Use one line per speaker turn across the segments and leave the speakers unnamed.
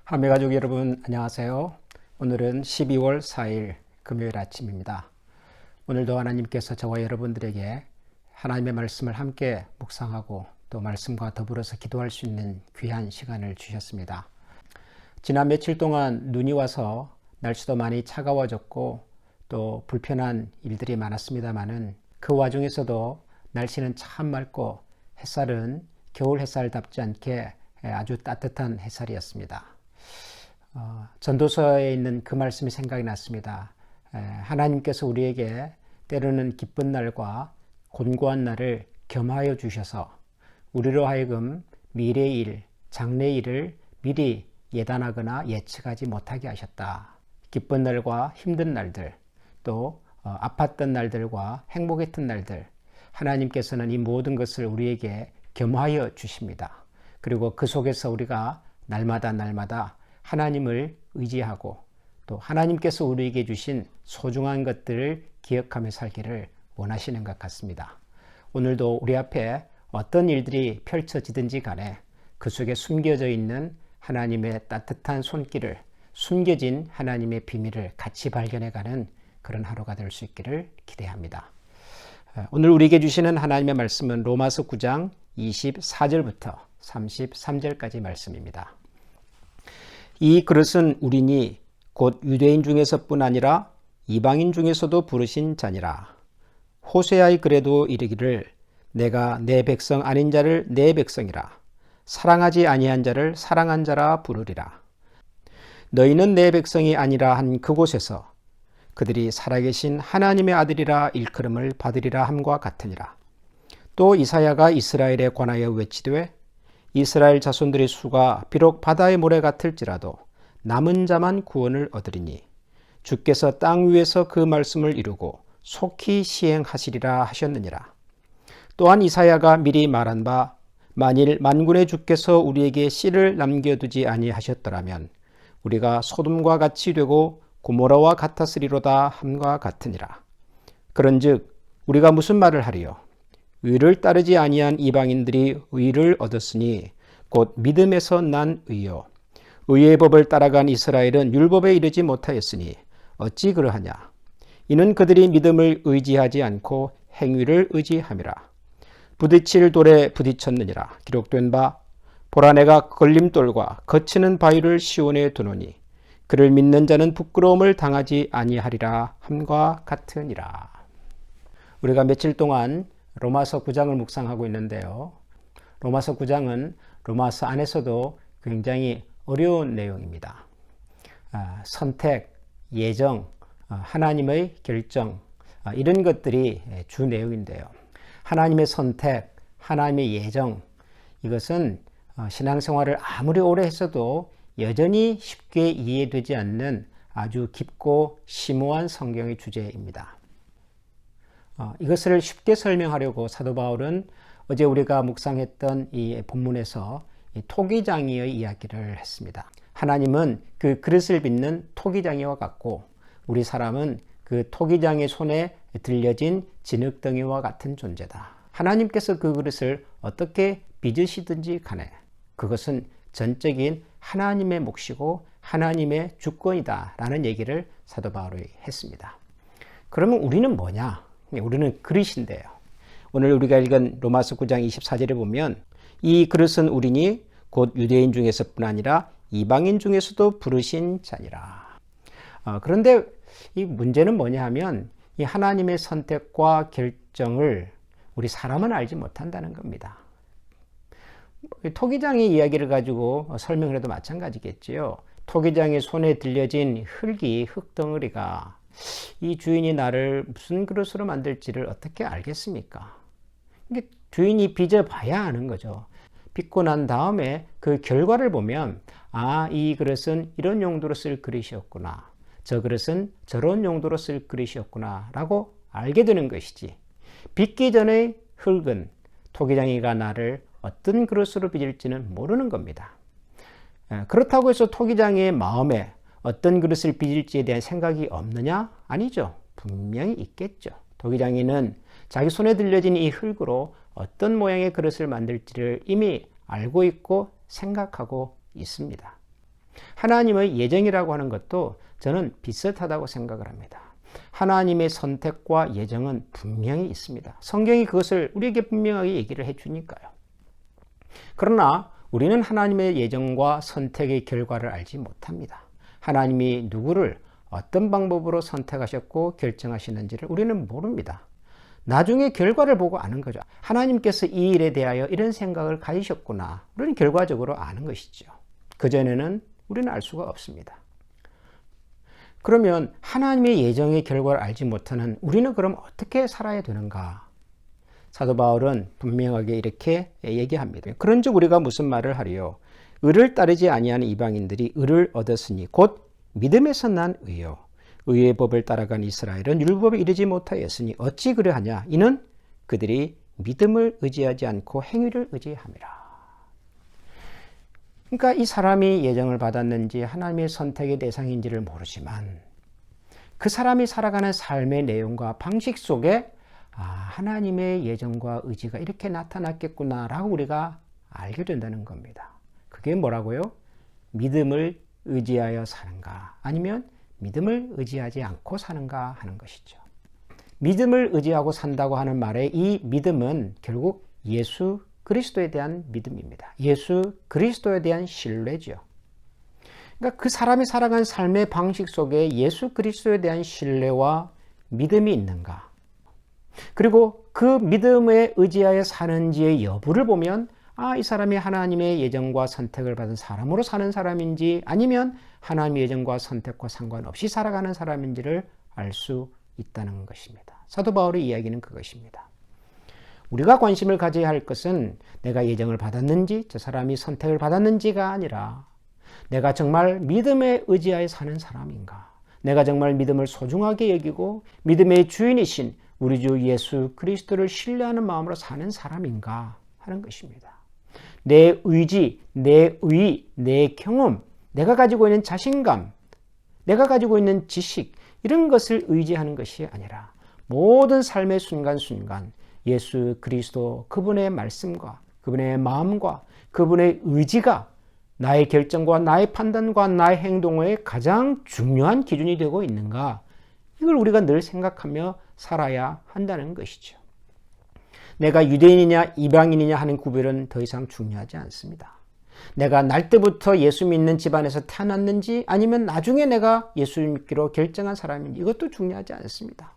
하매가족 여러분 안녕하세요. 오늘은 12월 4일 금요일 아침입니다. 오늘도 하나님께서 저와 여러분들에게 하나님의 말씀을 함께 묵상하고 또 말씀과 더불어서 기도할 수 있는 귀한 시간을 주셨습니다. 지난 며칠 동안 눈이 와서 날씨도 많이 차가워졌고 또 불편한 일들이 많았습니다마는 그 와중에서도 날씨는 참 맑고 햇살은 겨울 햇살답지 않게 아주 따뜻한 햇살이었습니다. 전도서에 있는 그 말씀이 생각이 났습니다. 하나님께서 우리에게 때로는 기쁜 날과 곤고한 날을 겸하여 주셔서 우리로 하여금 미래의 일, 장래의 일을 미리 예단하거나 예측하지 못하게 하셨다. 기쁜 날과 힘든 날들, 또 아팠던 날들과 행복했던 날들, 하나님께서는 이 모든 것을 우리에게 겸하여 주십니다. 그리고 그 속에서 우리가 날마다 하나님을 의지하고 또 하나님께서 우리에게 주신 소중한 것들을 기억하며 살기를 원하시는 것 같습니다. 오늘도 우리 앞에 어떤 일들이 펼쳐지든지 간에 그 속에 숨겨져 있는 하나님의 따뜻한 손길을, 숨겨진 하나님의 비밀을 같이 발견해가는 그런 하루가 될 수 있기를 기대합니다. 오늘 우리에게 주시는 하나님의 말씀은 로마서 9장 24절부터 33절까지 말씀입니다. 이 그릇은 우리니 곧 유대인 중에서뿐 아니라 이방인 중에서도 부르신 자니라. 호세아의 글에도 이르기를 내가 내 백성 아닌 자를 내 백성이라 사랑하지 아니한 자를 사랑한 자라 부르리라. 너희는 내 백성이 아니라 한 그곳에서 그들이 살아계신 하나님의 아들이라 일컬음을 받으리라 함과 같으니라. 또 이사야가 이스라엘에 관하여 외치되 이스라엘 자손들의 수가 비록 바다의 모래 같을지라도 남은 자만 구원을 얻으리니 주께서 땅 위에서 그 말씀을 이루고 속히 시행하시리라 하셨느니라. 또한 이사야가 미리 말한 바 만일 만군의 주께서 우리에게 씨를 남겨두지 아니하셨더라면 우리가 소돔과 같이 되고 고모라와 같았으리로다 함과 같으니라. 그런즉 우리가 무슨 말을 하리요? 의를 따르지 아니한 이방인들이 의를 얻었으니 곧 믿음에서 난 의요. 의의 법을 따라간 이스라엘은 율법에 이르지 못하였으니 어찌 그러하냐? 이는 그들이 믿음을 의지하지 않고 행위를 의지함이라. 부딪힐 돌에 부딪혔느니라. 기록된 바 보라 내가 걸림돌과 거치는 바위를 시온에 두노니 그를 믿는 자는 부끄러움을 당하지 아니하리라 함과 같으니라. 우리가 며칠 동안 로마서 9장을 묵상하고 있는데요. 로마서 9장은 로마서 안에서도 굉장히 어려운 내용입니다. 선택, 예정, 하나님의 결정, 이런 것들이 주 내용인데요. 하나님의 선택, 하나님의 예정, 이것은 신앙생활을 아무리 오래 했어도 여전히 쉽게 이해되지 않는 아주 깊고 심오한 성경의 주제입니다. 이것을 쉽게 설명하려고 사도 바울은 어제 우리가 묵상했던 이 본문에서 이 토기장이의 이야기를 했습니다. 하나님은 그 그릇을 빚는 토기장이와 같고 우리 사람은 그 토기장의 손에 들려진 진흙덩이와 같은 존재다. 하나님께서 그 그릇을 어떻게 빚으시든지 간에 그것은 전적인 하나님의 몫이고 하나님의 주권이다 라는 얘기를 사도 바울이 했습니다. 그러면 우리는 뭐냐? 우리는 그릇인데요. 오늘 우리가 읽은 로마서 9장 24절에 보면 이 그릇은 우리니 곧 유대인 중에서뿐 아니라 이방인 중에서도 부르신 자니라. 그런데 이 문제는 뭐냐 하면 이 하나님의 선택과 결정을 우리 사람은 알지 못한다는 겁니다. 토기장의 이야기를 가지고 설명을 해도 마찬가지겠지요. 토기장의 손에 들려진 흙덩어리가 이 주인이 나를 무슨 그릇으로 만들지를 어떻게 알겠습니까? 이게 주인이 빚어봐야 아는 거죠. 빚고 난 다음에 그 결과를 보면 이 그릇은 이런 용도로 쓸 그릇이었구나. 저 그릇은 저런 용도로 쓸 그릇이었구나 라고 알게 되는 것이지. 빚기 전의 흙은 토기장이가 나를 어떤 그릇으로 빚을지는 모르는 겁니다. 그렇다고 해서 토기장의 마음에 어떤 그릇을 빚을지에 대한 생각이 없느냐? 아니죠. 분명히 있겠죠. 토기장이는 자기 손에 들려진 이 흙으로 어떤 모양의 그릇을 만들지를 이미 알고 있고 생각하고 있습니다. 하나님의 예정이라고 하는 것도 저는 비슷하다고 생각을 합니다. 하나님의 선택과 예정은 분명히 있습니다. 성경이 그것을 우리에게 분명하게 얘기를 해주니까요. 그러나 우리는 하나님의 예정과 선택의 결과를 알지 못합니다. 하나님이 누구를 어떤 방법으로 선택하셨고 결정하시는지를 우리는 모릅니다. 나중에 결과를 보고 아는 거죠. 하나님께서 이 일에 대하여 이런 생각을 가지셨구나. 우리는 결과적으로 아는 것이죠. 그전에는 우리는 알 수가 없습니다. 그러면 하나님의 예정의 결과를 알지 못하는 우리는 그럼 어떻게 살아야 되는가? 사도 바울은 분명하게 이렇게 얘기합니다. 그런즉 우리가 무슨 말을 하리요? 의를 따르지 아니하는 이방인들이 의를 얻었으니 곧 믿음에서 난 의요. 의의 법을 따라간 이스라엘은 율법에 이르지 못하였으니 어찌 그러하냐? 이는 그들이 믿음을 의지하지 않고 행위를 의지함이라. 그러니까 이 사람이 예정을 받았는지 하나님의 선택의 대상인지를 모르지만 그 사람이 살아가는 삶의 내용과 방식 속에 하나님의 예정과 의지가 이렇게 나타났겠구나라고 우리가 알게 된다는 겁니다. 그게 뭐라고요? 믿음을 의지하여 사는가 아니면 믿음을 의지하지 않고 사는가 하는 것이죠. 믿음을 의지하고 산다고 하는 말의 이 믿음은 결국 예수 그리스도에 대한 믿음입니다. 예수 그리스도에 대한 신뢰죠. 그러니까 그 사람이 살아간 삶의 방식 속에 예수 그리스도에 대한 신뢰와 믿음이 있는가? 그리고 그 믿음에 의지하여 사는지의 여부를 보면 이 사람이 하나님의 예정과 선택을 받은 사람으로 사는 사람인지 아니면 하나님의 예정과 선택과 상관없이 살아가는 사람인지를 알 수 있다는 것입니다. 사도 바울의 이야기는 그것입니다. 우리가 관심을 가져야 할 것은 내가 예정을 받았는지 저 사람이 선택을 받았는지가 아니라 내가 정말 믿음에 의지하여 사는 사람인가? 내가 정말 믿음을 소중하게 여기고 믿음의 주인이신 우리 주 예수 그리스도를 신뢰하는 마음으로 사는 사람인가 하는 것입니다. 내 의지, 내 의, 내 경험, 내가 가지고 있는 자신감, 내가 가지고 있는 지식 이런 것을 의지하는 것이 아니라 모든 삶의 순간순간 예수 그리스도 그분의 말씀과 그분의 마음과 그분의 의지가 나의 결정과 나의 판단과 나의 행동의 가장 중요한 기준이 되고 있는가? 이걸 우리가 늘 생각하며 살아야 한다는 것이죠. 내가 유대인이냐 이방인이냐 하는 구별은 더 이상 중요하지 않습니다. 내가 날 때부터 예수 믿는 집안에서 태어났는지 아니면 나중에 내가 예수 믿기로 결정한 사람인지 이것도 중요하지 않습니다.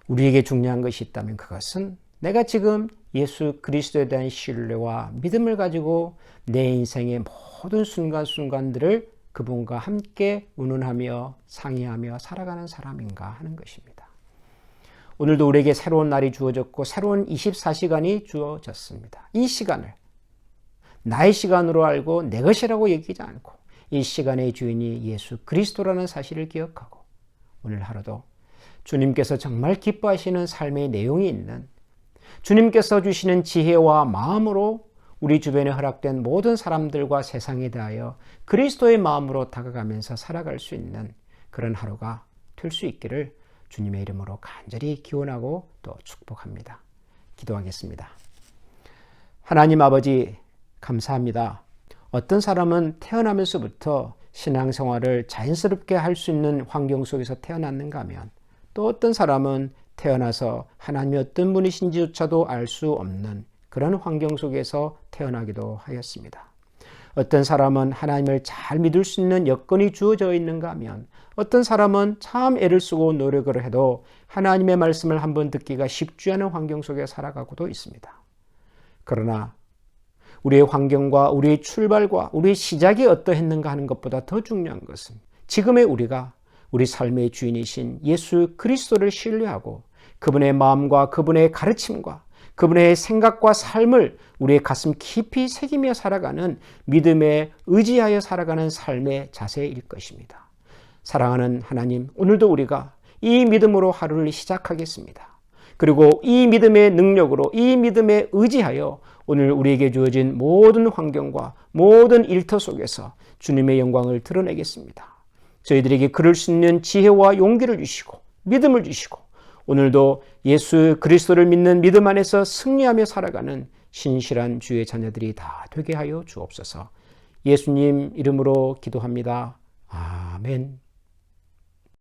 우리에게 중요한 것이 있다면 그것은 내가 지금 예수 그리스도에 대한 신뢰와 믿음을 가지고 내 인생의 모든 순간순간들을 그분과 함께 운운하며 상의하며 살아가는 사람인가 하는 것입니다. 오늘도 우리에게 새로운 날이 주어졌고 새로운 24시간이 주어졌습니다. 이 시간을 나의 시간으로 알고 내 것이라고 여기지 않고 이 시간의 주인이 예수 그리스도라는 사실을 기억하고 오늘 하루도 주님께서 정말 기뻐하시는 삶의 내용이 있는 주님께서 주시는 지혜와 마음으로 우리 주변에 허락된 모든 사람들과 세상에 대하여 그리스도의 마음으로 다가가면서 살아갈 수 있는 그런 하루가 될 수 있기를 주님의 이름으로 간절히 기원하고 또 축복합니다. 기도하겠습니다. 하나님 아버지 감사합니다. 어떤 사람은 태어나면서부터 신앙생활을 자연스럽게 할 수 있는 환경 속에서 태어났는가 하면 또 어떤 사람은 태어나서 하나님이 어떤 분이신지조차도 알 수 없는 그런 환경 속에서 태어나기도 하였습니다. 어떤 사람은 하나님을 잘 믿을 수 있는 여건이 주어져 있는가 하면 어떤 사람은 참 애를 쓰고 노력을 해도 하나님의 말씀을 한번 듣기가 쉽지 않은 환경 속에 살아가고도 있습니다. 그러나 우리의 환경과 우리의 출발과 우리의 시작이 어떠했는가 하는 것보다 더 중요한 것은 지금의 우리가 우리 삶의 주인이신 예수 그리스도를 신뢰하고 그분의 마음과 그분의 가르침과 그분의 생각과 삶을 우리의 가슴 깊이 새기며 살아가는 믿음에 의지하여 살아가는 삶의 자세일 것입니다. 사랑하는 하나님, 오늘도 우리가 이 믿음으로 하루를 시작하겠습니다. 그리고 이 믿음의 능력으로 이 믿음에 의지하여 오늘 우리에게 주어진 모든 환경과 모든 일터 속에서 주님의 영광을 드러내겠습니다. 저희들에게 그럴 수 있는 지혜와 용기를 주시고 믿음을 주시고 오늘도 예수 그리스도를 믿는 믿음 안에서 승리하며 살아가는 신실한 주의 자녀들이 다 되게 하여 주옵소서. 예수님 이름으로 기도합니다. 아멘.